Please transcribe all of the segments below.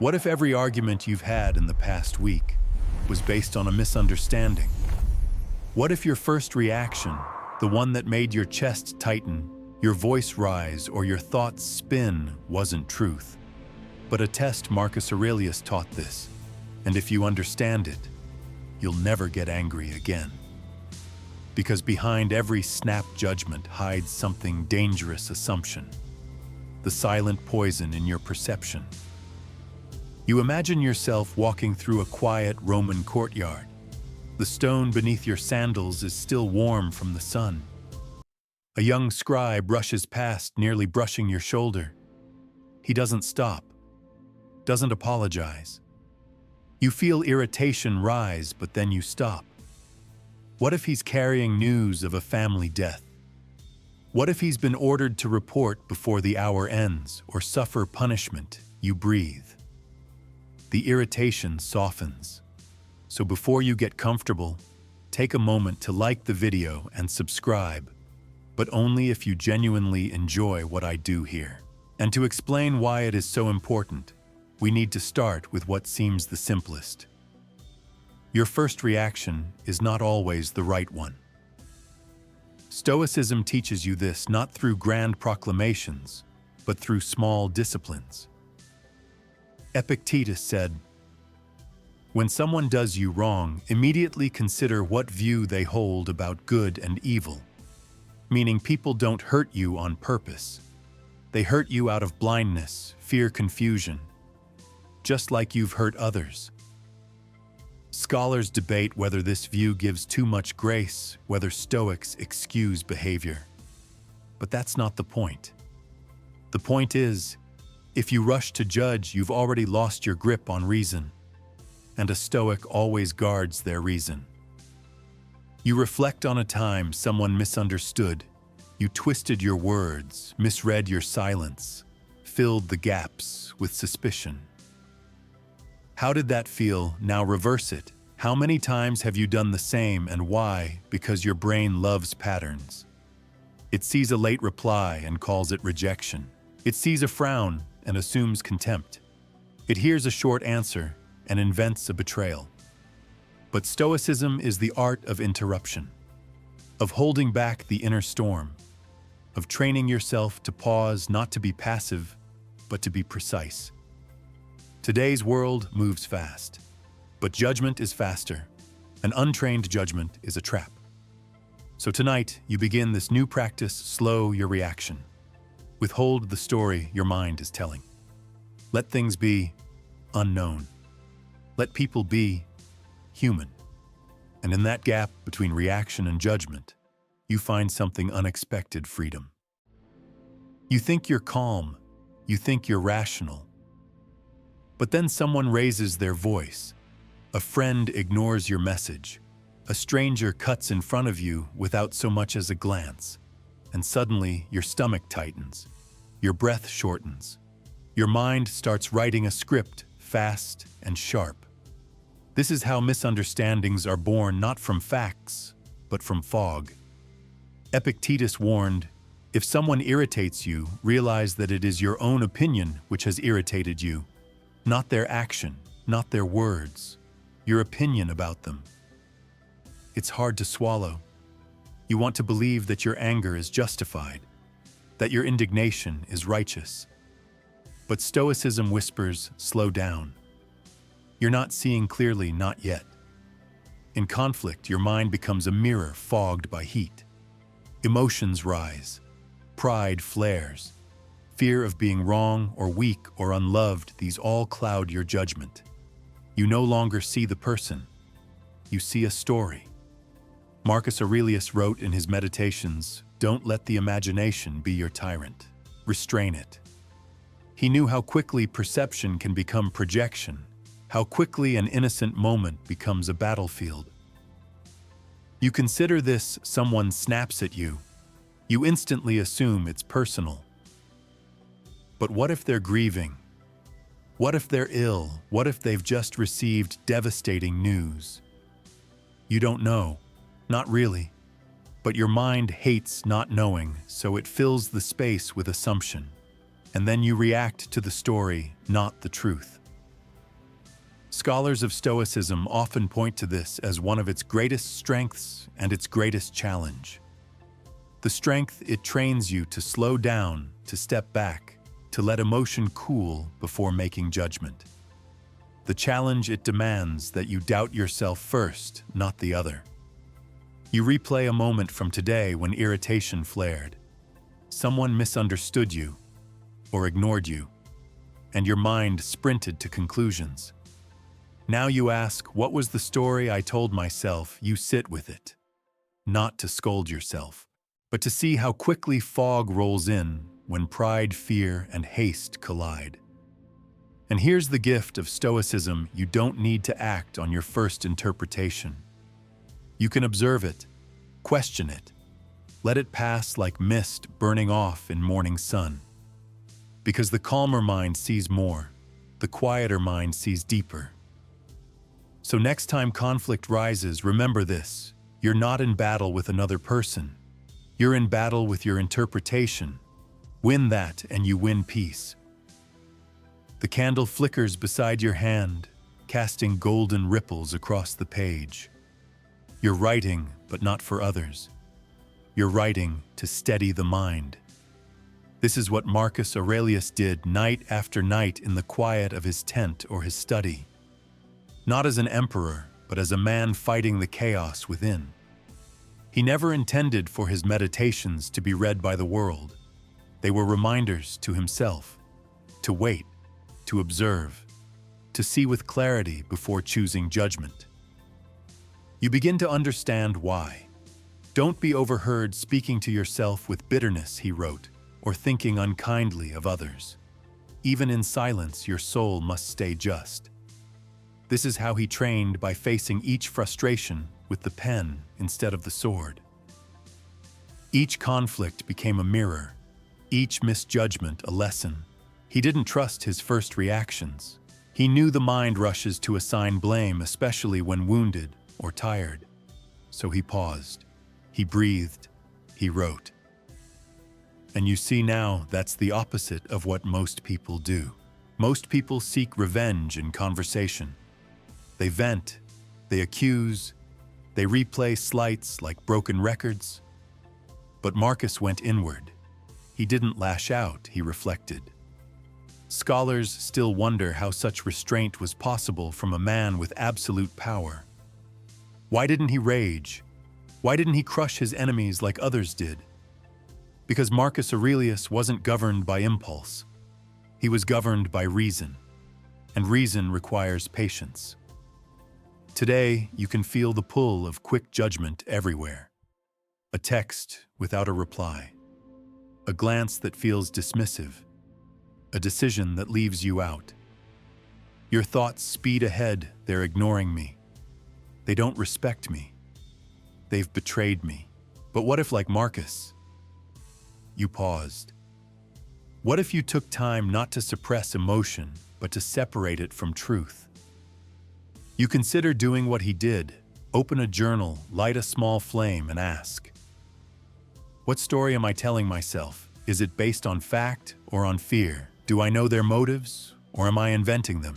What if every argument you've had in the past week was based on a misunderstanding? What if your first reaction, the one that made your chest tighten, your voice rise, or your thoughts spin, wasn't truth, but a test? Marcus Aurelius taught this, and if you understand it, you'll never get angry again. Because behind every snap judgment hides something dangerous assumption, the silent poison in your perception. You imagine yourself walking through a quiet Roman courtyard. The stone beneath your sandals is still warm from the sun. A young scribe rushes past, nearly brushing your shoulder. He doesn't stop, doesn't apologize. You feel irritation rise, but then you stop. What if he's carrying news of a family death? What if he's been ordered to report before the hour ends or suffer punishment? You breathe. The irritation softens. So before you get comfortable, take a moment to like the video and subscribe, but only if you genuinely enjoy what I do here. And to explain why it is so important, we need to start with what seems the simplest. Your first reaction is not always the right one. Stoicism teaches you this not through grand proclamations, but through small disciplines. Epictetus said, "When someone does you wrong, immediately consider what view they hold about good and evil." Meaning people don't hurt you on purpose. They hurt you out of blindness, fear, confusion, just like you've hurt others. Scholars debate whether this view gives too much grace, whether Stoics excuse behavior. But that's not the point. The point is, if you rush to judge, you've already lost your grip on reason. And a Stoic always guards their reason. You reflect on a time someone misunderstood. You twisted your words, misread your silence, filled the gaps with suspicion. How did that feel? Now reverse it. How many times have you done the same, and why? Because your brain loves patterns. It sees a late reply and calls it rejection. It sees a frown and assumes contempt. It hears a short answer and invents a betrayal. But Stoicism is the art of interruption, of holding back the inner storm, of training yourself to pause, not to be passive, but to be precise. Today's world moves fast, but judgment is faster. An untrained judgment is a trap. So tonight, you begin this new practice: slow your reaction. Withhold the story your mind is telling. Let things be unknown. Let people be human. And in that gap between reaction and judgment, you find something unexpected: freedom. You think you're calm, you think you're rational. But then someone raises their voice. A friend ignores your message. A stranger cuts in front of you without so much as a glance. And suddenly your stomach tightens. Your breath shortens. Your mind starts writing a script, fast and sharp. This is how misunderstandings are born, not from facts, but from fog. Epictetus warned, if someone irritates you, realize that it is your own opinion which has irritated you, not their action, not their words, your opinion about them. It's hard to swallow. You want to believe that your anger is justified, that your indignation is righteous. But Stoicism whispers, slow down. You're not seeing clearly, not yet. In conflict, your mind becomes a mirror fogged by heat. Emotions rise. Pride flares. Fear of being wrong or weak or unloved, these all cloud your judgment. You no longer see the person. You see a story. Marcus Aurelius wrote in his Meditations, "Don't let the imagination be your tyrant. Restrain it." He knew how quickly perception can become projection, how quickly an innocent moment becomes a battlefield. You consider this: someone snaps at you. You instantly assume it's personal. But what if they're grieving? What if they're ill? What if they've just received devastating news? You don't know. Not really. But your mind hates not knowing, so it fills the space with assumption. And then you react to the story, not the truth. Scholars of Stoicism often point to this as one of its greatest strengths and its greatest challenge. The strength, it trains you to slow down, to step back, to let emotion cool before making judgment. The challenge, it demands that you doubt yourself first, not the other. You replay a moment from today when irritation flared. Someone misunderstood you or ignored you, and your mind sprinted to conclusions. Now you ask, what was the story I told myself? You sit with it, not to scold yourself, but to see how quickly fog rolls in when pride, fear, and haste collide. And here's the gift of Stoicism: you don't need to act on your first interpretation. You can observe it, question it, let it pass like mist burning off in morning sun. Because the calmer mind sees more, the quieter mind sees deeper. So next time conflict rises, remember this: you're not in battle with another person. You're in battle with your interpretation. Win that and you win peace. The candle flickers beside your hand, casting golden ripples across the page. You're writing, but not for others. You're writing to steady the mind. This is what Marcus Aurelius did night after night in the quiet of his tent or his study. Not as an emperor, but as a man fighting the chaos within. He never intended for his meditations to be read by the world. They were reminders to himself, to wait, to observe, to see with clarity before choosing judgment. You begin to understand why. Don't be overheard speaking to yourself with bitterness, he wrote, or thinking unkindly of others. Even in silence, your soul must stay just. This is how he trained, by facing each frustration with the pen instead of the sword. Each conflict became a mirror, each misjudgment a lesson. He didn't trust his first reactions. He knew the mind rushes to assign blame, especially when wounded or tired. So he paused, he breathed, he wrote. And you see now, that's the opposite of what most people do. Most people seek revenge in conversation. They vent, they accuse, they replay slights like broken records. But Marcus went inward. He didn't lash out, he reflected. Scholars still wonder how such restraint was possible from a man with absolute power. Why didn't he rage? Why didn't he crush his enemies like others did? Because Marcus Aurelius wasn't governed by impulse. He was governed by reason, and reason requires patience. Today, you can feel the pull of quick judgment everywhere. A text without a reply, a glance that feels dismissive, a decision that leaves you out. Your thoughts speed ahead, they're ignoring me. They don't respect me. They've betrayed me. But what if, like Marcus, you paused? What if you took time not to suppress emotion, but to separate it from truth? You consider doing what he did. Open a journal, light a small flame, and ask, what story am I telling myself? Is it based on fact or on fear? Do I know their motives, or am I inventing them?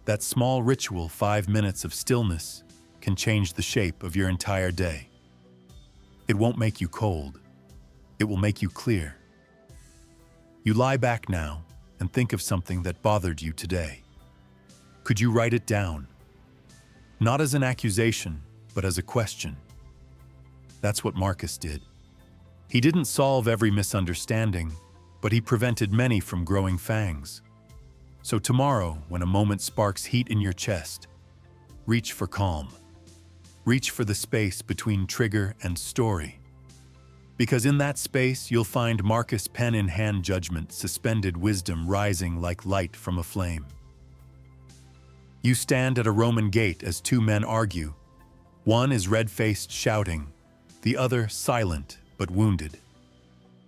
That small ritual, 5 minutes of stillness, can change the shape of your entire day. It won't make you cold. It will make you clear. You lie back now and think of something that bothered you today. Could you write it down? Not as an accusation, but as a question. That's what Marcus did. He didn't solve every misunderstanding, but he prevented many from growing fangs. So tomorrow, when a moment sparks heat in your chest, reach for calm. Reach for the space between trigger and story. Because in that space, you'll find Marcus' pen-in-hand judgment, suspended wisdom rising like light from a flame. You stand at a Roman gate as two men argue. One is red-faced shouting, the other silent but wounded.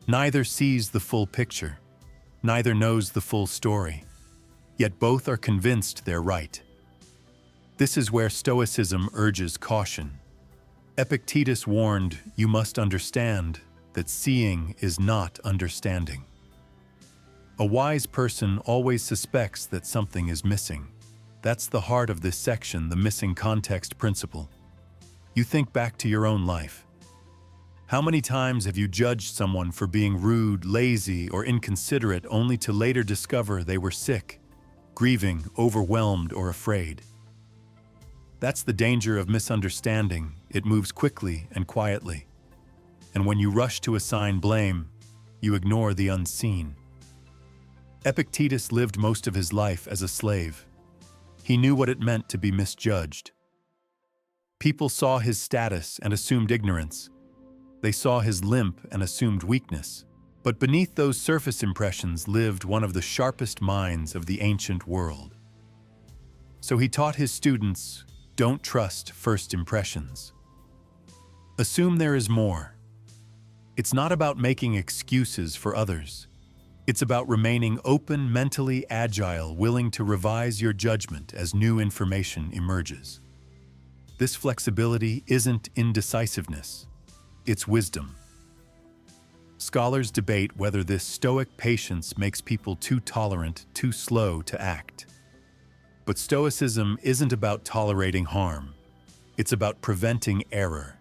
Neither sees the full picture. Neither knows the full story. Yet both are convinced they're right. This is where Stoicism urges caution. Epictetus warned, you must understand that seeing is not understanding. A wise person always suspects that something is missing. That's the heart of this section, the missing context principle. You think back to your own life. How many times have you judged someone for being rude, lazy, or inconsiderate only to later discover they were sick, grieving, overwhelmed, or afraid? That's the danger of misunderstanding. It moves quickly and quietly. And when you rush to assign blame, you ignore the unseen. Epictetus lived most of his life as a slave. He knew what it meant to be misjudged. People saw his status and assumed ignorance. They saw his limp and assumed weakness. But beneath those surface impressions lived one of the sharpest minds of the ancient world. So he taught his students, don't trust first impressions. Assume there is more. It's not about making excuses for others. It's about remaining open, mentally agile, willing to revise your judgment as new information emerges. This flexibility isn't indecisiveness, it's wisdom. Scholars debate whether this Stoic patience makes people too tolerant, too slow to act. But Stoicism isn't about tolerating harm. It's about preventing error.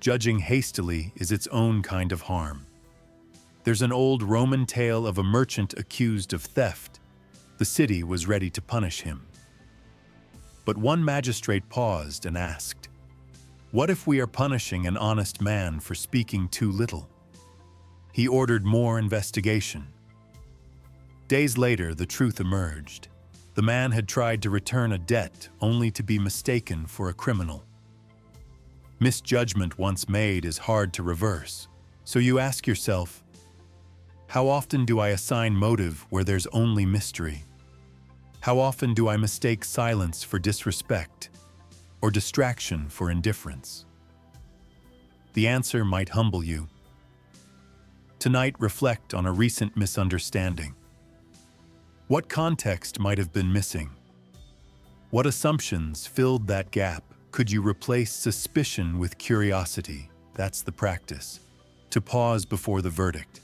Judging hastily is its own kind of harm. There's an old Roman tale of a merchant accused of theft. The city was ready to punish him. But one magistrate paused and asked, "What if we are punishing an honest man for speaking too little?" He ordered more investigation. Days later, the truth emerged. The man had tried to return a debt only to be mistaken for a criminal. Misjudgment once made is hard to reverse, so you ask yourself, how often do I assign motive where there's only mystery? How often do I mistake silence for disrespect or distraction for indifference? The answer might humble you. Tonight, reflect on a recent misunderstanding. What context might have been missing? What assumptions filled that gap? Could you replace suspicion with curiosity? That's the practice. To pause before the verdict.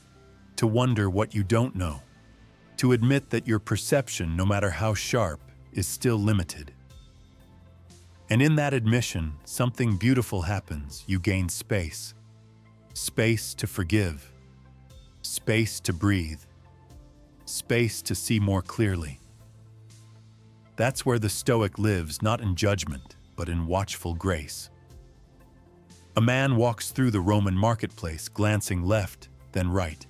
To wonder what you don't know. To admit that your perception, no matter how sharp, is still limited. And in that admission, something beautiful happens. You gain space. Space to forgive. Space to breathe. Space to see more clearly. That's where the Stoic lives, not in judgment, but in watchful grace. A man walks through the Roman marketplace, glancing left, then right.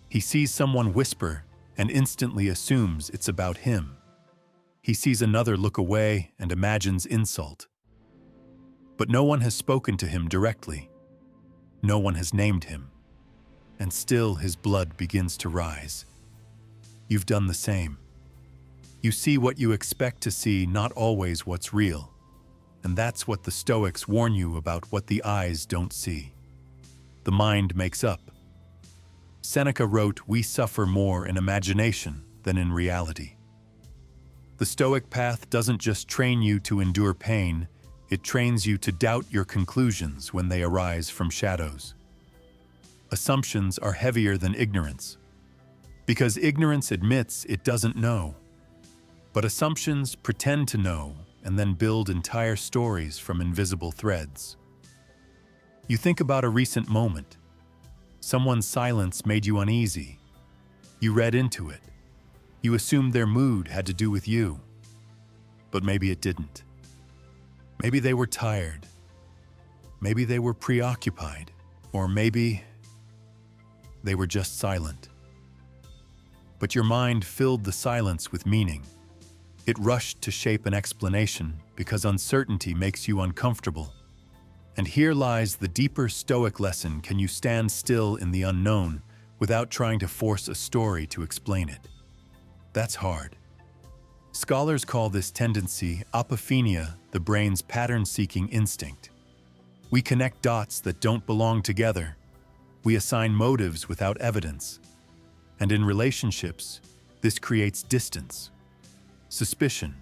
He sees someone whisper and instantly assumes it's about him. He sees another look away and imagines insult. But no one has spoken to him directly. No one has named him. And still his blood begins to rise. You've done the same. You see what you expect to see, not always what's real. And that's what the Stoics warn you about, what the eyes don't see. The mind makes up. Seneca wrote, "We suffer more in imagination than in reality." The Stoic path doesn't just train you to endure pain, it trains you to doubt your conclusions when they arise from shadows. Assumptions are heavier than ignorance, because ignorance admits it doesn't know. But assumptions pretend to know and then build entire stories from invisible threads. You think about a recent moment. Someone's silence made you uneasy. You read into it. You assumed their mood had to do with you. But maybe it didn't. Maybe they were tired. Maybe they were preoccupied. Or maybe they were just silent. But your mind filled the silence with meaning. It rushed to shape an explanation because uncertainty makes you uncomfortable. And here lies the deeper Stoic lesson: can you stand still in the unknown without trying to force a story to explain it? That's hard. Scholars call this tendency apophenia, the brain's pattern-seeking instinct. We connect dots that don't belong together. We assign motives without evidence. And in relationships, this creates distance, suspicion,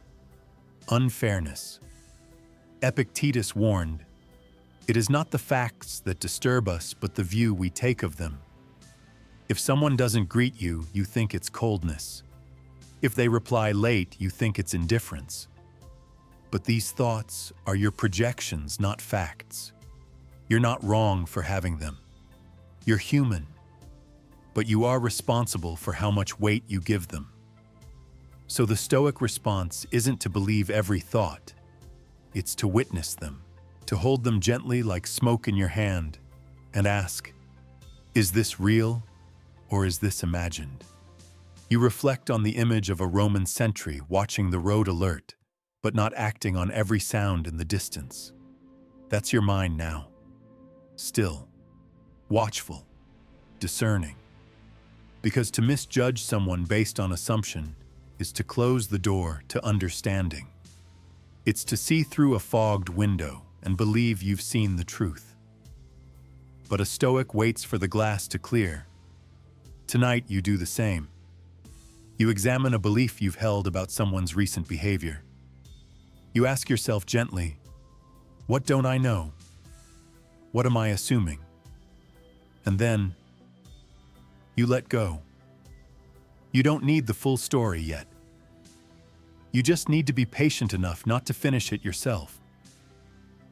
unfairness. Epictetus warned, "It is not the facts that disturb us, but the view we take of them." If someone doesn't greet you, you think it's coldness. If they reply late, you think it's indifference. But these thoughts are your projections, not facts. You're not wrong for having them. You're human, but you are responsible for how much weight you give them. So the Stoic response isn't to believe every thought. It's to witness them, to hold them gently like smoke in your hand, and ask, is this real or is this imagined? You reflect on the image of a Roman sentry watching the road alert, but not acting on every sound in the distance. That's your mind now. Still, watchful, discerning. Because to misjudge someone based on assumption is to close the door to understanding. It's to see through a fogged window and believe you've seen the truth. But a Stoic waits for the glass to clear. Tonight you do the same. You examine a belief you've held about someone's recent behavior. You ask yourself gently, what don't I know? What am I assuming? And then, you let go. You don't need the full story yet. You just need to be patient enough not to finish it yourself.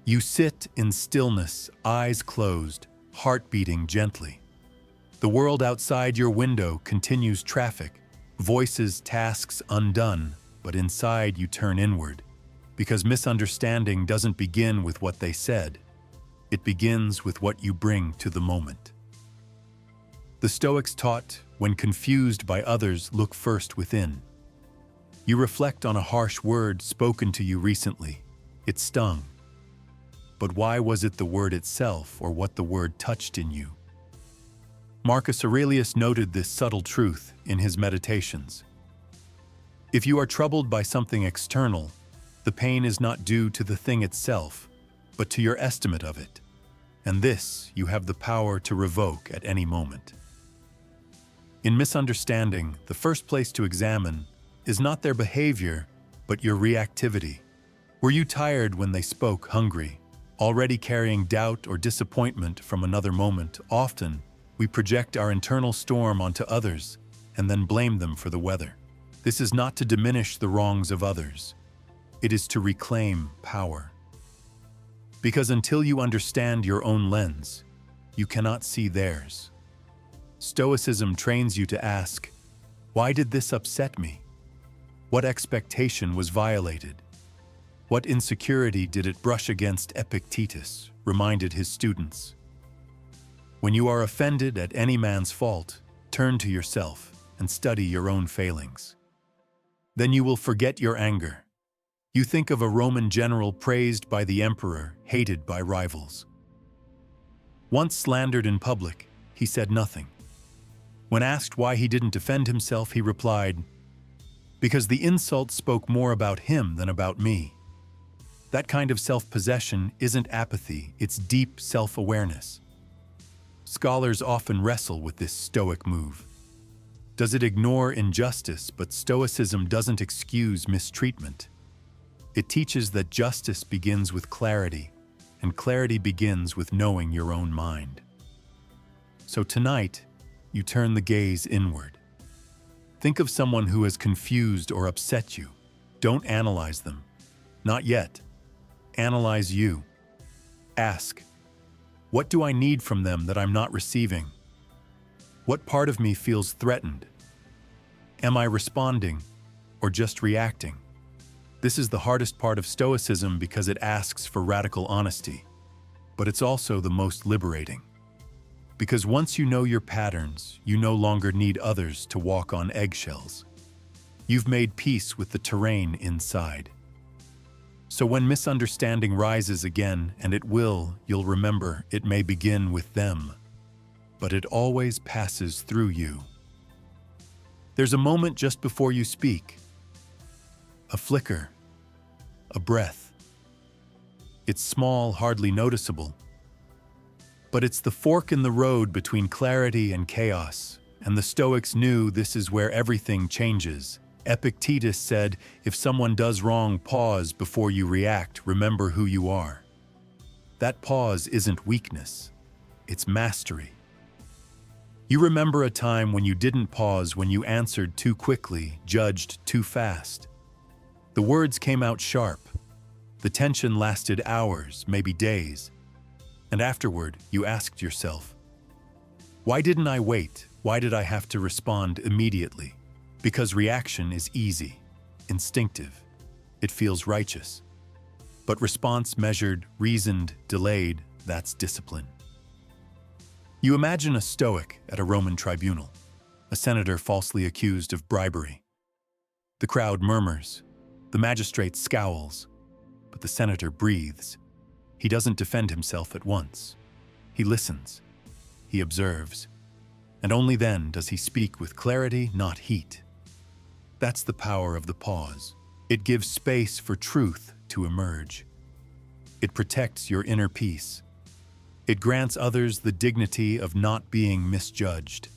You sit in stillness, eyes closed, heart beating gently. The world outside your window continues traffic, voices, tasks undone, but inside you turn inward. Because misunderstanding doesn't begin with what they said. It begins with what you bring to the moment. The Stoics taught, when confused by others, look first within. You reflect on a harsh word spoken to you recently. It stung. But why was it the word itself or what the word touched in you? Marcus Aurelius noted this subtle truth in his Meditations. If you are troubled by something external, the pain is not due to the thing itself, but to your estimate of it. And this you have the power to revoke at any moment. In misunderstanding, the first place to examine is not their behavior, but your reactivity. Were you tired when they spoke, hungry, already carrying doubt or disappointment from another moment? Often, we project our internal storm onto others and then blame them for the weather. This is not to diminish the wrongs of others. It is to reclaim power. Because until you understand your own lens, you cannot see theirs. Stoicism trains you to ask, why did this upset me? What expectation was violated? What insecurity did it brush against? Epictetus reminded his students. When you are offended at any man's fault, turn to yourself and study your own failings. Then you will forget your anger. You think of a Roman general praised by the emperor, hated by rivals. Once slandered in public, he said nothing. When asked why he didn't defend himself, he replied, because the insult spoke more about him than about me. That kind of self-possession isn't apathy, it's deep self-awareness. Scholars often wrestle with this Stoic move. Does it ignore injustice, but Stoicism doesn't excuse mistreatment? It teaches that justice begins with clarity, and clarity begins with knowing your own mind. So tonight, you turn the gaze inward. Think of someone who has confused or upset you. Don't analyze them. Not yet. Analyze you. Ask, what do I need from them that I'm not receiving? What part of me feels threatened? Am I responding or just reacting? This is the hardest part of Stoicism because it asks for radical honesty, but it's also the most liberating. Because once you know your patterns, you no longer need others to walk on eggshells. You've made peace with the terrain inside. So when misunderstanding rises again, and it will, you'll remember it may begin with them, but it always passes through you. There's a moment just before you speak. A flicker. A breath. It's small, hardly noticeable. But it's the fork in the road between clarity and chaos, and the Stoics knew this is where everything changes. Epictetus said, if someone does wrong, pause before you react, remember who you are. That pause isn't weakness, it's mastery. You remember a time when you didn't pause, when you answered too quickly, judged too fast. The words came out sharp. The tension lasted hours, maybe days. And afterward, you asked yourself, why didn't I wait? Why did I have to respond immediately? Because reaction is easy, instinctive. It feels righteous. But response measured, reasoned, delayed, that's discipline. You imagine a Stoic at a Roman tribunal, a senator falsely accused of bribery. The crowd murmurs, the magistrate scowls, but the senator breathes. He doesn't defend himself at once. He listens. He observes. And only then does he speak with clarity, not heat. That's the power of the pause. It gives space for truth to emerge. It protects your inner peace. It grants others the dignity of not being misjudged.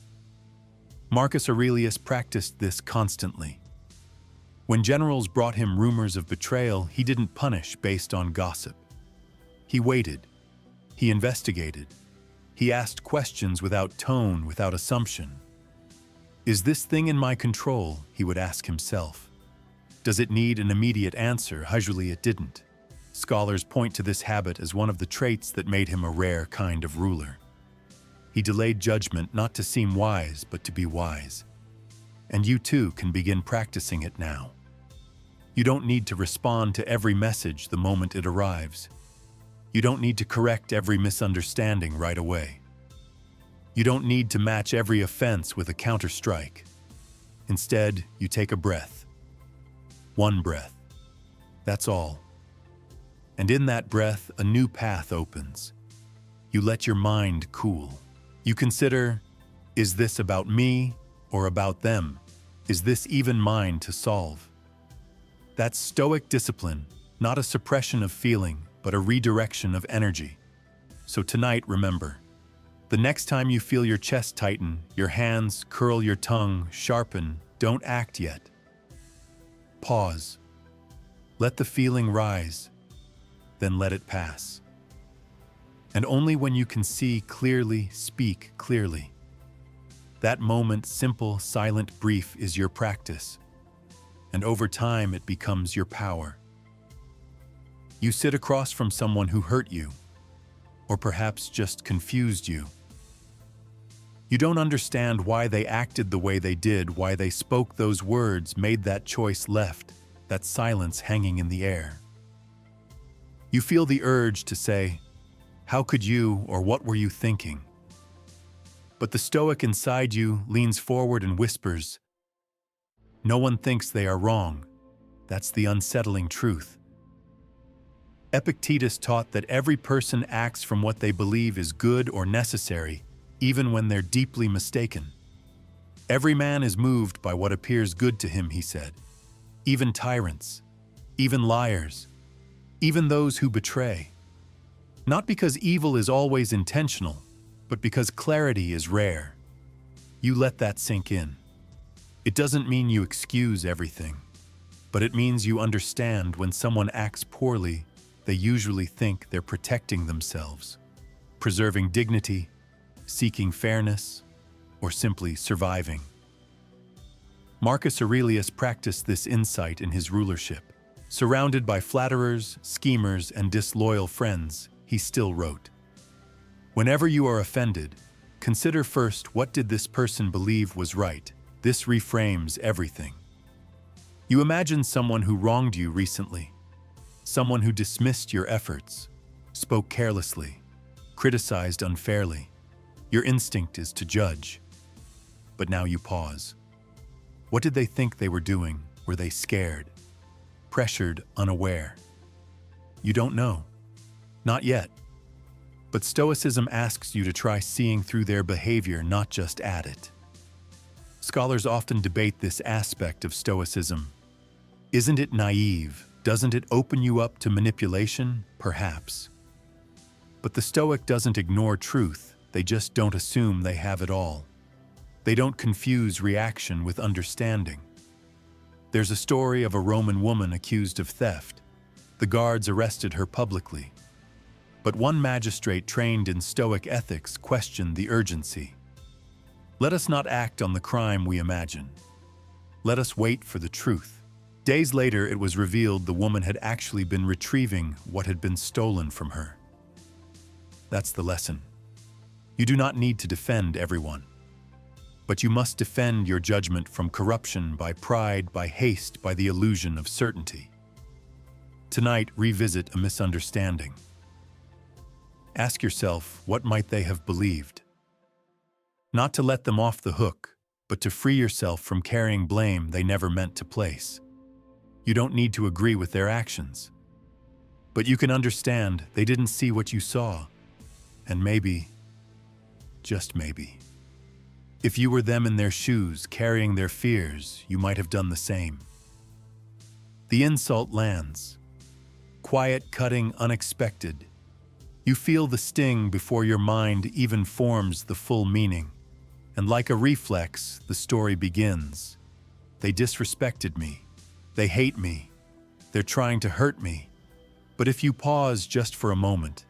Marcus Aurelius practiced this constantly. When generals brought him rumors of betrayal, he didn't punish based on gossip. He waited. He investigated. He asked questions without tone, without assumption. Is this thing in my control? He would ask himself. Does it need an immediate answer? Usually it didn't. Scholars point to this habit as one of the traits that made him a rare kind of ruler. He delayed judgment not to seem wise, but to be wise. And you too can begin practicing it now. You don't need to respond to every message the moment it arrives. You don't need to correct every misunderstanding right away. You don't need to match every offense with a counterstrike. Instead, you take a breath. One breath. That's all. And in that breath, a new path opens. You let your mind cool. You consider, is this about me or about them? Is this even mine to solve? That's Stoic discipline, not a suppression of feeling, but a redirection of energy. So tonight, remember, the next time you feel your chest tighten, your hands curl, your tongue sharpen, don't act yet. Pause. Let the feeling rise, then let it pass. And only when you can see clearly, speak clearly. That moment, simple, silent, brief, is your practice. And over time, it becomes your power. You sit across from someone who hurt you, or perhaps just confused you. You don't understand why they acted the way they did, why they spoke those words, made that choice, left that silence hanging in the air. You feel the urge to say, how could you, or what were you thinking? But the Stoic inside you leans forward and whispers, no one thinks they are wrong. That's the unsettling truth. Epictetus taught that every person acts from what they believe is good or necessary, even when they're deeply mistaken. Every man is moved by what appears good to him, he said. Even tyrants, even liars, even those who betray. Not because evil is always intentional, but because clarity is rare. You let that sink in. It doesn't mean you excuse everything, but it means you understand when someone acts poorly, they usually think they're protecting themselves, preserving dignity, seeking fairness, or simply surviving. Marcus Aurelius practiced this insight in his rulership. Surrounded by flatterers, schemers, and disloyal friends, he still wrote, whenever you are offended, consider first, what did this person believe was right? This reframes everything. You imagine someone who wronged you recently, someone who dismissed your efforts, spoke carelessly, criticized unfairly. Your instinct is to judge. But now you pause. What did they think they were doing? Were they scared, pressured, unaware? You don't know. Not yet. But Stoicism asks you to try seeing through their behavior, not just at it. Scholars often debate this aspect of Stoicism. Isn't it naive? Doesn't it open you up to manipulation? Perhaps. But the Stoic doesn't ignore truth. They just don't assume they have it all. They don't confuse reaction with understanding. There's a story of a Roman woman accused of theft. The guards arrested her publicly. But one magistrate trained in Stoic ethics questioned the urgency. Let us not act on the crime we imagine. Let us wait for the truth. Days later, it was revealed the woman had actually been retrieving what had been stolen from her. That's the lesson. You do not need to defend everyone, but you must defend your judgment from corruption, by pride, by haste, by the illusion of certainty. Tonight, revisit a misunderstanding. Ask yourself, what might they have believed? Not to let them off the hook, but to free yourself from carrying blame they never meant to place. You don't need to agree with their actions, but you can understand they didn't see what you saw, and maybe, just maybe, if you were them in their shoes, carrying their fears, you might have done the same. The insult lands. Quiet, cutting, unexpected. You feel the sting before your mind even forms the full meaning. And like a reflex, the story begins. They disrespected me. They hate me. They're trying to hurt me. But if you pause just for a moment,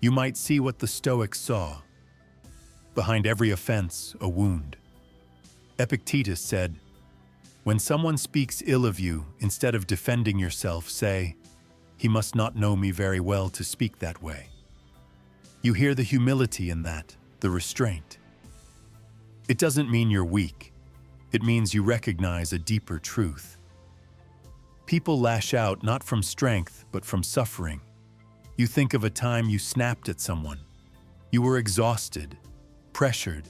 you might see what the Stoics saw. Behind every offense, a wound. Epictetus said, "When someone speaks ill of you, instead of defending yourself, say, 'He must not know me very well to speak that way.'" You hear the humility in that, the restraint. It doesn't mean you're weak. It means you recognize a deeper truth. People lash out not from strength, but from suffering. You think of a time you snapped at someone. You were exhausted, pressured,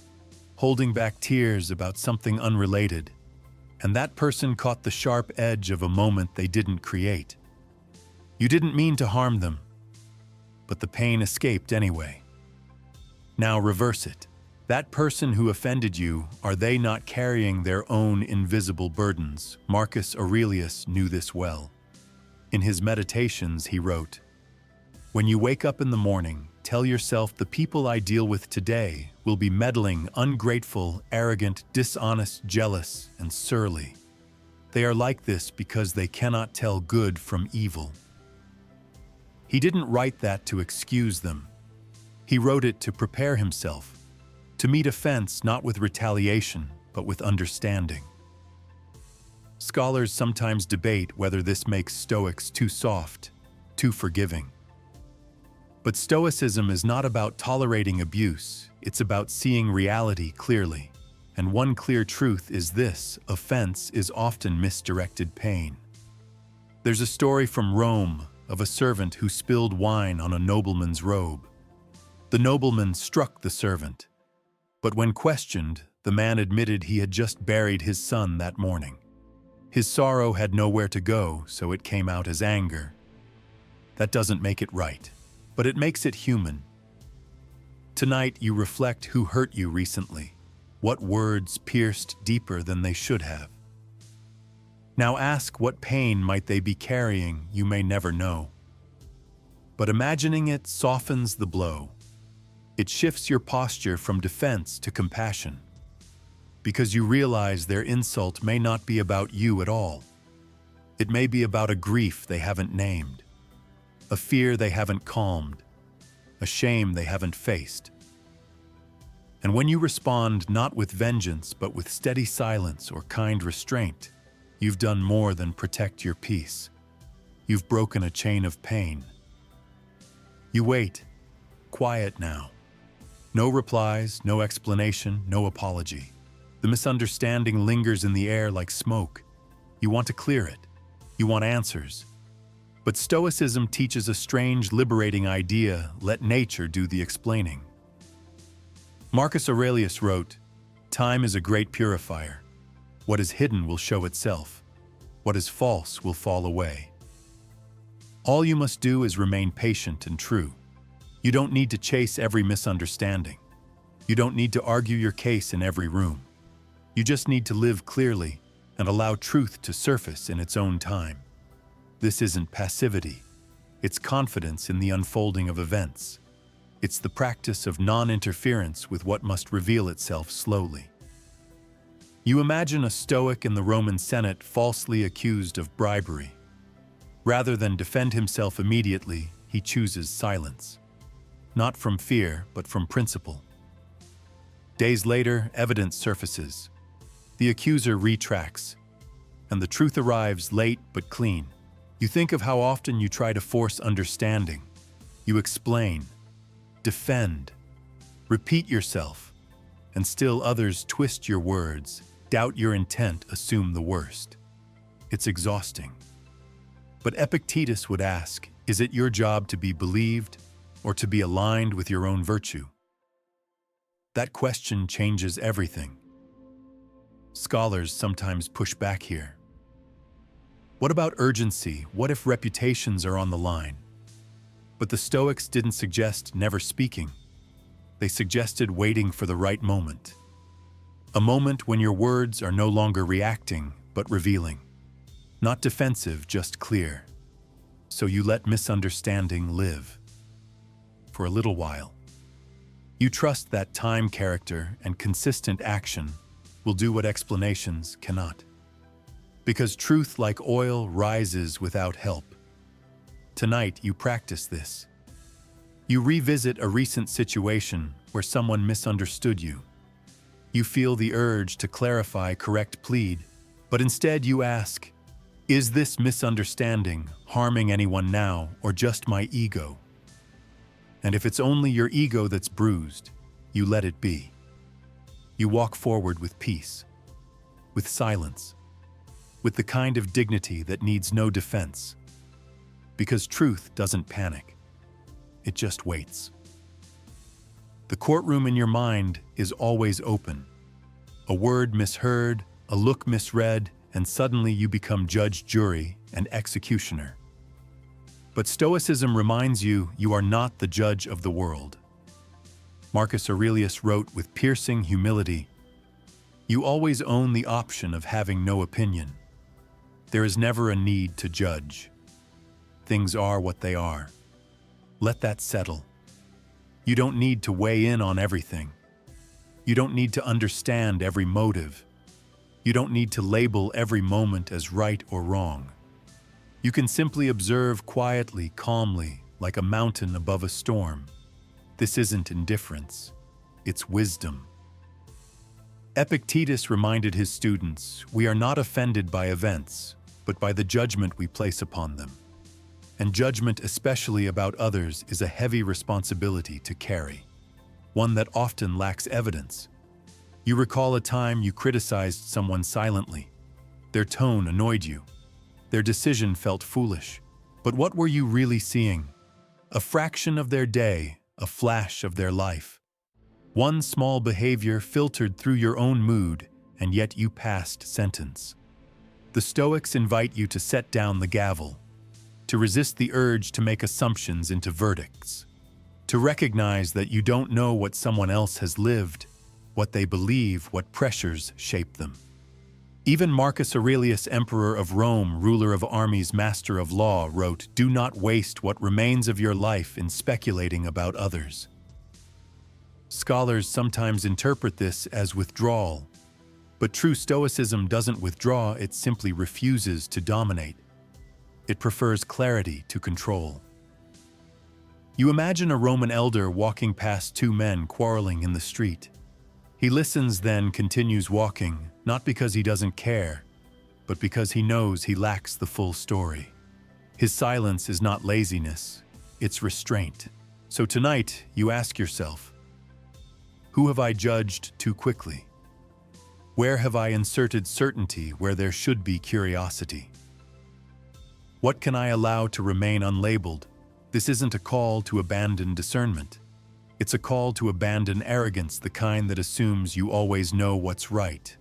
holding back tears about something unrelated, and that person caught the sharp edge of a moment they didn't create. You didn't mean to harm them, but the pain escaped anyway. Now reverse it. That person who offended you, are they not carrying their own invisible burdens? Marcus Aurelius knew this well. In his Meditations, he wrote, "When you wake up in the morning, tell yourself the people I deal with today will be meddling, ungrateful, arrogant, dishonest, jealous, and surly. They are like this because they cannot tell good from evil." He didn't write that to excuse them. He wrote it to prepare himself, to meet offense not with retaliation, but with understanding. Scholars sometimes debate whether this makes Stoics too soft, too forgiving. But Stoicism is not about tolerating abuse, it's about seeing reality clearly. And one clear truth is this: offense is often misdirected pain. There's a story from Rome of a servant who spilled wine on a nobleman's robe. The nobleman struck the servant, but when questioned, the man admitted he had just buried his son that morning. His sorrow had nowhere to go, so it came out as anger. That doesn't make it right, but it makes it human. Tonight, you reflect who hurt you recently, what words pierced deeper than they should have. Now ask, what pain might they be carrying? You may never know. But imagining it softens the blow. It shifts your posture from defense to compassion, because you realize their insult may not be about you at all. It may be about a grief they haven't named, a fear they haven't calmed, a shame they haven't faced. And when you respond not with vengeance but with steady silence or kind restraint, you've done more than protect your peace. You've broken a chain of pain. You wait, quiet now. No replies, no explanation, no apology. The misunderstanding lingers in the air like smoke. You want to clear it. You want answers. But Stoicism teaches a strange, liberating idea: let nature do the explaining. Marcus Aurelius wrote, "Time is a great purifier. What is hidden will show itself. What is false will fall away." All you must do is remain patient and true. You don't need to chase every misunderstanding. You don't need to argue your case in every room. You just need to live clearly and allow truth to surface in its own time. This isn't passivity. It's confidence in the unfolding of events. It's the practice of non-interference with what must reveal itself slowly. You imagine a Stoic in the Roman Senate falsely accused of bribery. Rather than defend himself immediately, he chooses silence. Not from fear, but from principle. Days later, evidence surfaces. The accuser retracts, and the truth arrives late but clean. You think of how often you try to force understanding. You explain, defend, repeat yourself, and still others twist your words, doubt your intent, assume the worst. It's exhausting. But Epictetus would ask, is it your job to be believed or to be aligned with your own virtue? That question changes everything. Scholars sometimes push back here. What about urgency? What if reputations are on the line? But the Stoics didn't suggest never speaking. They suggested waiting for the right moment. A moment when your words are no longer reacting, but revealing. Not defensive, just clear. So you let misunderstanding live. For a little while. You trust that time, character, and consistent action will do what explanations cannot. Because truth, like oil, rises without help. Tonight, you practice this. You revisit a recent situation where someone misunderstood you. You feel the urge to clarify, correct, plead, but instead you ask, is this misunderstanding harming anyone now or just my ego? And if it's only your ego that's bruised, you let it be. You walk forward with peace, with silence, with the kind of dignity that needs no defense. Because truth doesn't panic. It just waits. The courtroom in your mind is always open. A word misheard, a look misread, and suddenly you become judge, jury, and executioner. But Stoicism reminds you, you are not the judge of the world. Marcus Aurelius wrote with piercing humility, you always own the option of having no opinion. There is never a need to judge. Things are what they are. Let that settle. You don't need to weigh in on everything. You don't need to understand every motive. You don't need to label every moment as right or wrong. You can simply observe quietly, calmly, like a mountain above a storm. This isn't indifference. It's wisdom. Epictetus reminded his students, we are not offended by events, but by the judgment we place upon them. And judgment, especially about others, is a heavy responsibility to carry, one that often lacks evidence. You recall a time you criticized someone silently. Their tone annoyed you. Their decision felt foolish. But what were you really seeing? A fraction of their day, a flash of their life. One small behavior filtered through your own mood, and yet you passed sentence. The Stoics invite you to set down the gavel, to resist the urge to make assumptions into verdicts, to recognize that you don't know what someone else has lived, what they believe, what pressures shape them. Even Marcus Aurelius, emperor of Rome, ruler of armies, master of law, wrote, "Do not waste what remains of your life in speculating about others." Scholars sometimes interpret this as withdrawal, but true Stoicism doesn't withdraw, it simply refuses to dominate. It prefers clarity to control. You imagine a Roman elder walking past two men quarreling in the street. He listens, then continues walking, not because he doesn't care, but because he knows he lacks the full story. His silence is not laziness, it's restraint. So tonight, you ask yourself, who have I judged too quickly? Where have I inserted certainty where there should be curiosity? What can I allow to remain unlabeled? This isn't a call to abandon discernment. It's a call to abandon arrogance, the kind that assumes you always know what's right,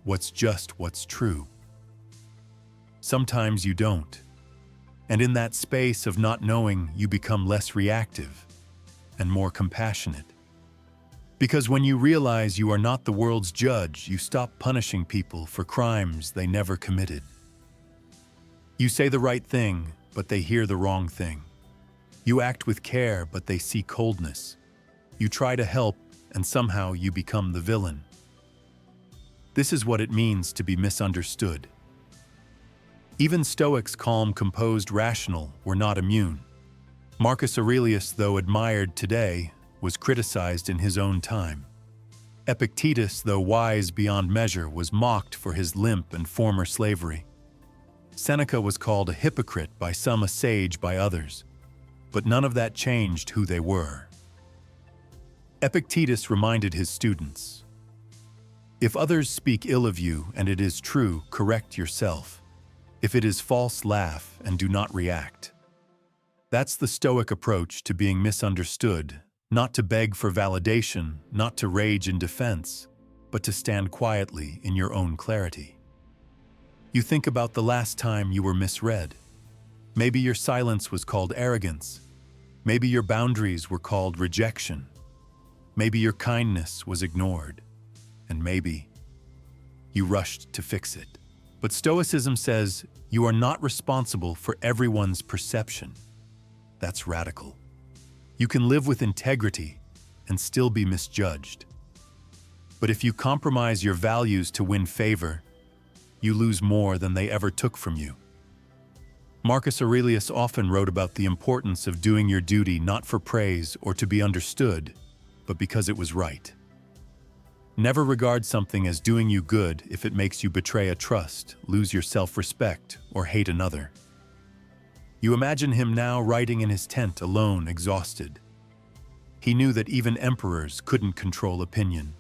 what's just, what's true. Sometimes you don't. And in that space of not knowing, you become less reactive and more compassionate. Because when you realize you are not the world's judge, you stop punishing people for crimes they never committed. You say the right thing, but they hear the wrong thing. You act with care, but they see coldness. You try to help, and somehow you become the villain. This is what it means to be misunderstood. Even Stoics, calm, composed, rational, were not immune. Marcus Aurelius, though admired today, was criticized in his own time. Epictetus, though wise beyond measure, was mocked for his limp and former slavery. Seneca was called a hypocrite by some, a sage by others, but none of that changed who they were. Epictetus reminded his students, "If others speak ill of you and it is true, correct yourself. If it is false, laugh and do not react." That's the Stoic approach to being misunderstood, not to beg for validation, not to rage in defense, but to stand quietly in your own clarity. You think about the last time you were misread. Maybe your silence was called arrogance. Maybe your boundaries were called rejection. Maybe your kindness was ignored. And maybe you rushed to fix it. But Stoicism says you are not responsible for everyone's perception. That's radical. You can live with integrity and still be misjudged. But if you compromise your values to win favor, you lose more than they ever took from you. Marcus Aurelius often wrote about the importance of doing your duty not for praise or to be understood, but because it was right. Never regard something as doing you good if it makes you betray a trust, lose your self-respect, or hate another. You imagine him now writing in his tent alone, exhausted. He knew that even emperors couldn't control opinion.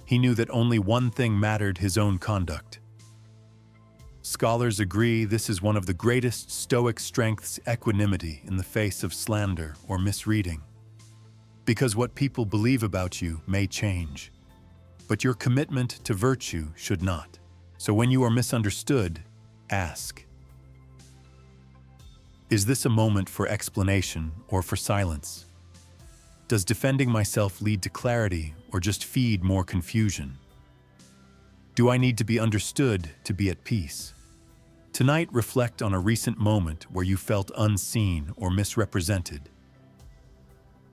He knew that only one thing mattered: his own conduct. Scholars agree this is one of the greatest Stoic strengths: equanimity in the face of slander or misreading. Because what people believe about you may change, but your commitment to virtue should not. So when you are misunderstood, ask, is this a moment for explanation or for silence? Does defending myself lead to clarity or just feed more confusion? Do I need to be understood to be at peace? Tonight, reflect on a recent moment where you felt unseen or misrepresented.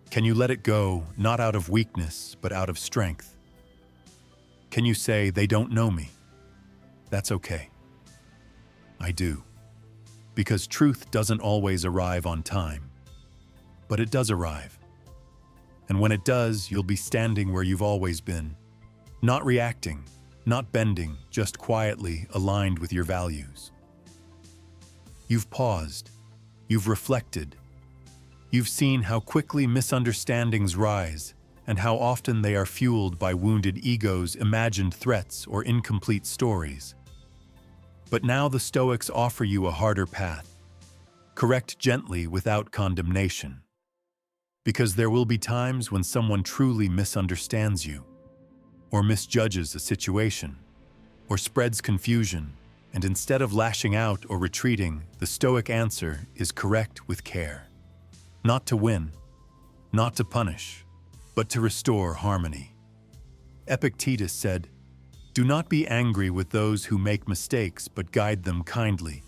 Can you let it go, not out of weakness, but out of strength? Can you say, "They don't know me"? That's okay. I do. Because truth doesn't always arrive on time, but it does arrive. And when it does, you'll be standing where you've always been, not reacting, not bending, just quietly aligned with your values. You've paused, you've reflected, you've seen how quickly misunderstandings rise and how often they are fueled by wounded egos, imagined threats, or incomplete stories. But now the Stoics offer you a harder path. Correct gently without condemnation. Because there will be times when someone truly misunderstands you, or misjudges a situation, or spreads confusion, and instead of lashing out or retreating, the Stoic answer is correct with care. Not to win, not to punish, but to restore harmony. Epictetus said, "Do not be angry with those who make mistakes, but guide them kindly.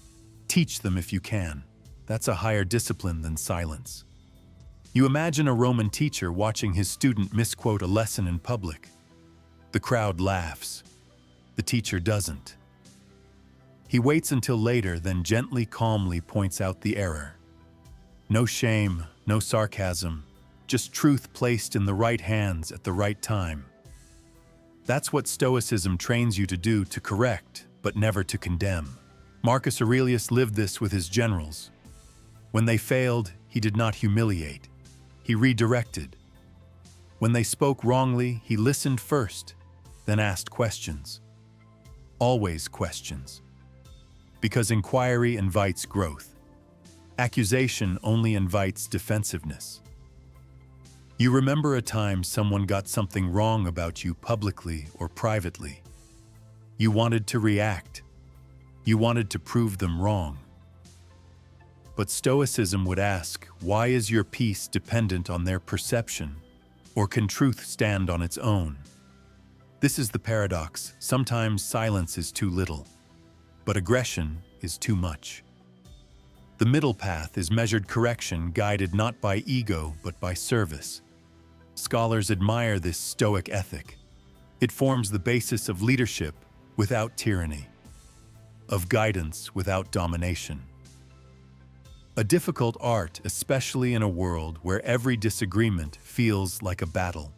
Teach them if you can." That's a higher discipline than silence. You imagine a Roman teacher watching his student misquote a lesson in public. The crowd laughs. The teacher doesn't. He waits until later, then gently, calmly points out the error. No shame, no sarcasm, just truth placed in the right hands at the right time. That's what Stoicism trains you to do, to correct, but never to condemn. Marcus Aurelius lived this with his generals. When they failed, he did not humiliate. He redirected. When they spoke wrongly, he listened first, then asked questions. Always questions. Because inquiry invites growth. Accusation only invites defensiveness. You remember a time someone got something wrong about you publicly or privately. You wanted to react. You wanted to prove them wrong. But Stoicism would ask, why is your peace dependent on their perception? Or can truth stand on its own? This is the paradox. Sometimes silence is too little, but aggression is too much. The middle path is measured correction, guided not by ego, but by service. Scholars admire this Stoic ethic. It forms the basis of leadership without tyranny, of guidance without domination. A difficult art, especially in a world where every disagreement feels like a battle.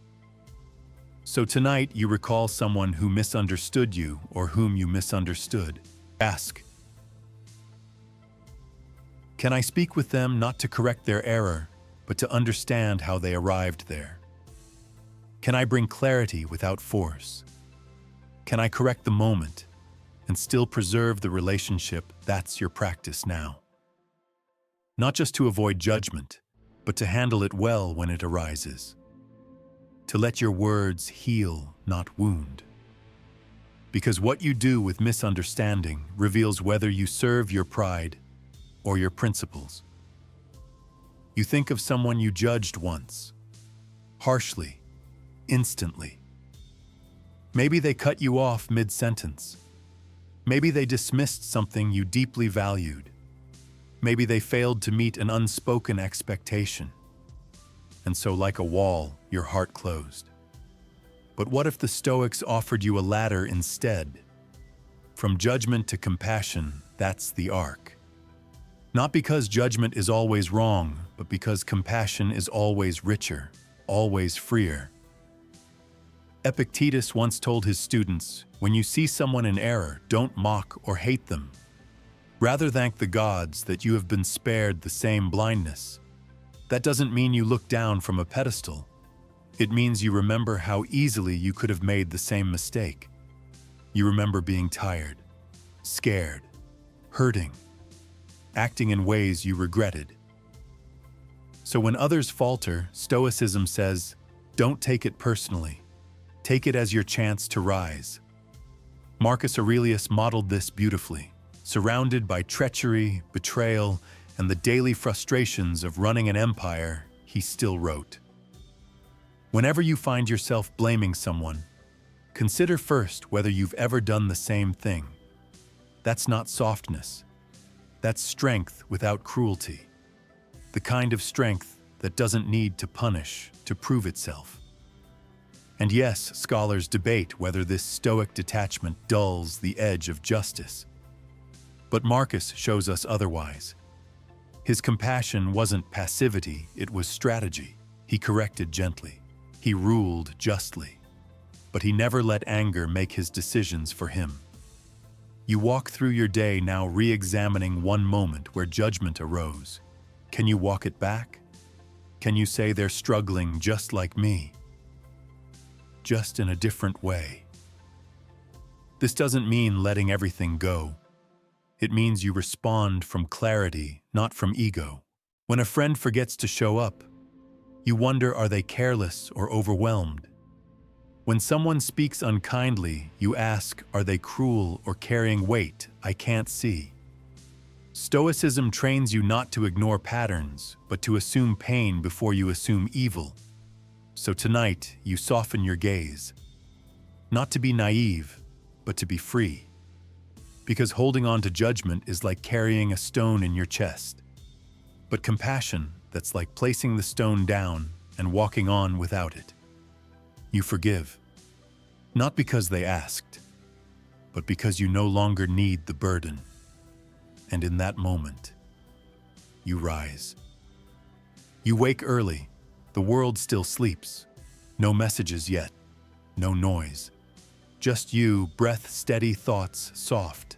So tonight you recall someone who misunderstood you or whom you misunderstood. Ask, can I speak with them not to correct their error, but to understand how they arrived there? Can I bring clarity without force? Can I correct the moment and still preserve the relationship? That's your practice now. Not just to avoid judgment, but to handle it well when it arises. To let your words heal, not wound. Because what you do with misunderstanding reveals whether you serve your pride or your principles. You think of someone you judged once, harshly, instantly. Maybe they cut you off mid-sentence. Maybe they dismissed something you deeply valued. Maybe they failed to meet an unspoken expectation. And so, like a wall, your heart closed. But what if the Stoics offered you a ladder instead? From judgment to compassion, that's the arc. Not because judgment is always wrong, but because compassion is always richer, always freer. Epictetus once told his students, when you see someone in error, don't mock or hate them. Rather thank the gods that you have been spared the same blindness. That doesn't mean you look down from a pedestal. It means you remember how easily you could have made the same mistake. You remember being tired, scared, hurting, acting in ways you regretted. So when others falter, Stoicism says, don't take it personally. Take it as your chance to rise. Marcus Aurelius modeled this beautifully. Surrounded by treachery, betrayal, and the daily frustrations of running an empire, he still wrote, whenever you find yourself blaming someone, consider first whether you've ever done the same thing. That's not softness. That's strength without cruelty. The kind of strength that doesn't need to punish to prove itself. And yes, scholars debate whether this Stoic detachment dulls the edge of justice. But Marcus shows us otherwise. His compassion wasn't passivity, it was strategy. He corrected gently. He ruled justly. But he never let anger make his decisions for him. You walk through your day now re-examining one moment where judgment arose. Can you walk it back? Can you say they're struggling just like me? Just in a different way. This doesn't mean letting everything go. It means you respond from clarity, not from ego. When a friend forgets to show up, you wonder, are they careless or overwhelmed? When someone speaks unkindly, you ask, are they cruel or carrying weight I can't see? Stoicism trains you not to ignore patterns, but to assume pain before you assume evil. So tonight, you soften your gaze. Not to be naive, but to be free. Because holding on to judgment is like carrying a stone in your chest. But compassion, that's like placing the stone down and walking on without it. You forgive. Not because they asked, but because you no longer need the burden. And in that moment, you rise. You wake early. The world still sleeps. No messages yet. No noise. Just you, breath steady, thoughts soft.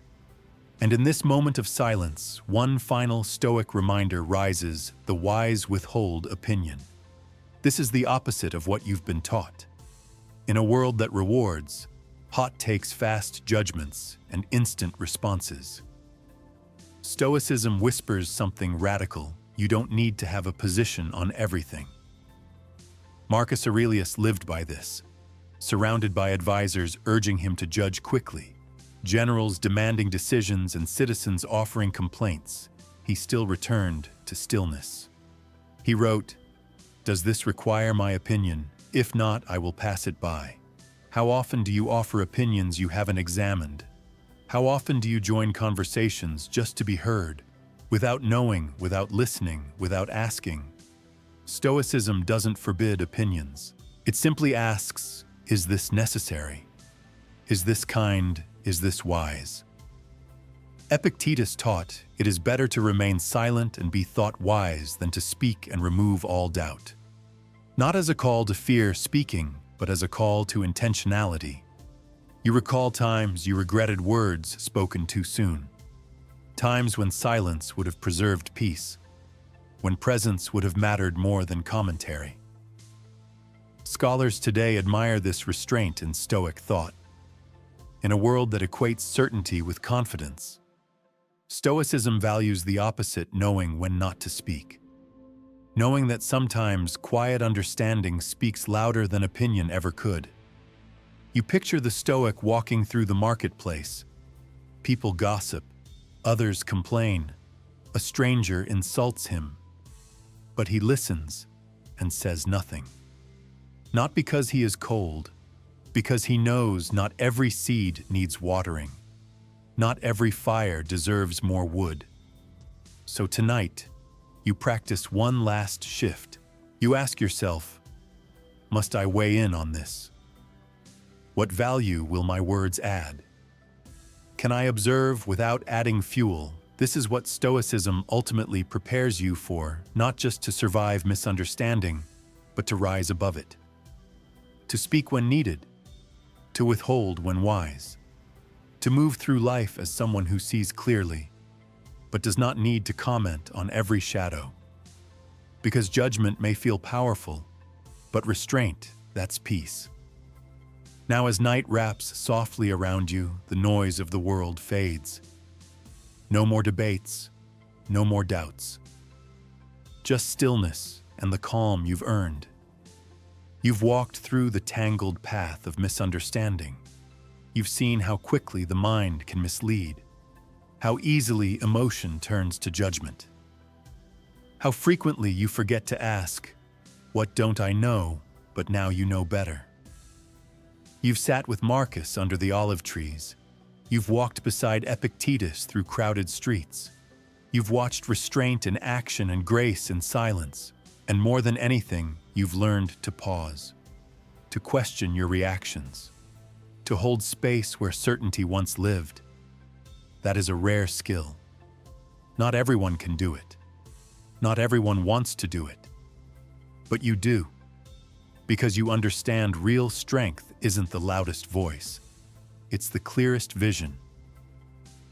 And in this moment of silence, one final Stoic reminder rises: the wise withhold opinion. This is the opposite of what you've been taught. In a world that rewards, hot takes, fast judgments, and instant responses, Stoicism whispers something radical: you don't need to have a position on everything. Marcus Aurelius lived by this, surrounded by advisors urging him to judge quickly, generals demanding decisions, and citizens offering complaints. He still returned to stillness. He wrote, "Does this require my opinion? If not, I will pass it by." How often do you offer opinions you haven't examined? How often do you join conversations just to be heard, without knowing, without listening, without asking? Stoicism doesn't forbid opinions. It simply asks, is this necessary? Is this kind? Is this wise? Epictetus taught, it is better to remain silent and be thought wise than to speak and remove all doubt. Not as a call to fear speaking, but as a call to intentionality. You recall times you regretted words spoken too soon, times when silence would have preserved peace, when presence would have mattered more than commentary. Scholars today admire this restraint in Stoic thought. In a world that equates certainty with confidence, Stoicism values the opposite, knowing when not to speak. Knowing that sometimes quiet understanding speaks louder than opinion ever could. You picture the Stoic walking through the marketplace. People gossip, others complain, a stranger insults him, but he listens and says nothing. Not because he is cold, because he knows not every seed needs watering. Not every fire deserves more wood. So tonight, you practice one last shift. You ask yourself, must I weigh in on this? What value will my words add? Can I observe without adding fuel? This is what Stoicism ultimately prepares you for, not just to survive misunderstanding, but to rise above it. To speak when needed, to withhold when wise, to move through life as someone who sees clearly, but does not need to comment on every shadow. Because judgment may feel powerful, but restraint, that's peace. Now as night wraps softly around you, the noise of the world fades. No more debates, no more doubts. Just stillness and the calm you've earned. You've walked through the tangled path of misunderstanding. You've seen how quickly the mind can mislead, how easily emotion turns to judgment, how frequently you forget to ask, "What don't I know?" but now you know better. You've sat with Marcus under the olive trees. You've walked beside Epictetus through crowded streets. You've watched restraint in action and grace in silence. And more than anything, you've learned to pause, to question your reactions, to hold space where certainty once lived. That is a rare skill. Not everyone can do it. Not everyone wants to do it. But you do, because you understand real strength isn't the loudest voice. It's the clearest vision,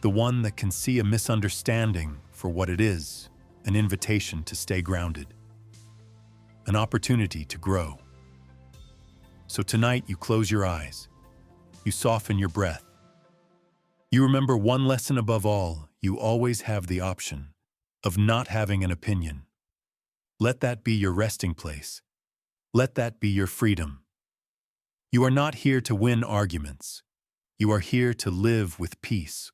the one that can see a misunderstanding for what it is, an invitation to stay grounded, an opportunity to grow. So tonight you close your eyes, you soften your breath. You remember one lesson above all: you always have the option of not having an opinion. Let that be your resting place. Let that be your freedom. You are not here to win arguments. You are here to live with peace